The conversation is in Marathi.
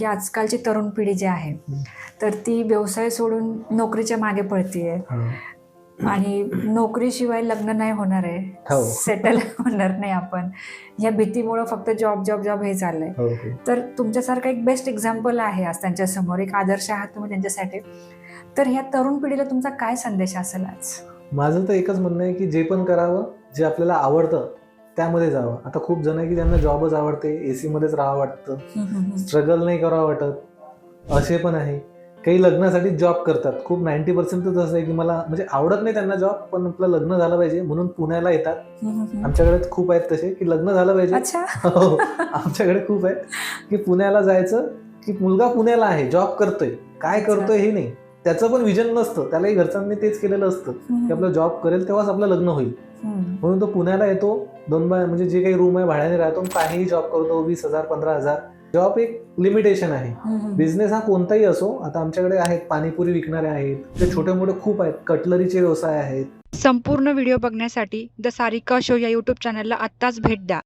की आजकालची तरुण पिढी जी आहे तर ती व्यवसाय सोडून नोकरीच्या मागे पळतीये आणि नोकरीशिवाय लग्न नाही होणार आहे, हो. सेटल होणार नाही आपण, या भीतीमुळं फक्त जॉब जॉब जॉब हे चाललंय. हो. तर तुमच्यासारखं एक बेस्ट एक्झाम्पल आहे आज त्यांच्यासमोर, एक आदर्श आहात तुम्ही त्यांच्यासाठी. तर ह्या तरुण पिढीला तुमचा काय संदेश असेल आज? माझं तर एकच म्हणणं आहे की जे पण करावं, जे आपल्याला आवडतं त्यामध्ये जावं. आता खूप जण आहे की ज्यांना जॉबच आवडते, एसी मध्येच राहावं वाटतं, स्ट्रगल नाही करावं वाटत, असे पण आहे. काही लग्नासाठी जॉब करतात. खूप 90% तर असं आहे की मला म्हणजे आवडत नाही त्यांना जॉब, पण आपलं लग्न झालं पाहिजे म्हणून पुण्याला येतात. आमच्याकडे खूप आहेत तसे की लग्न झालं पाहिजे. अच्छा. हो, आमच्याकडे खूप आहेत की पुण्याला जायचं, की मुलगा पुण्याला आहे, जॉब करतोय, काय करतोय हे नाही, त्याचं पण विजन नसतं, त्यालाही घरच्यांनी तेच केलेलं असतं की आपलं जॉब करेल तेव्हाच आपलं लग्न होईल. म्हणून तो पुण्याला येतो, म्हणजे जे काही रूम आहे भाड्याने राहतो, काहीही जॉब करतो, 20,000 15,000. जॉब एक लिमिटेशन आहे. बिझनेस हा कोणताही असो. आता आमच्याकडे आहेत पाणीपुरी विकणारे आहेत, ते छोटे मोठे खूप आहेत, कटलरीचे व्यवसाय आहेत. संपूर्ण व्हिडिओ बघण्यासाठी द सारिका शो या यूट्यूब चॅनलला आत्ताच भेट द्या.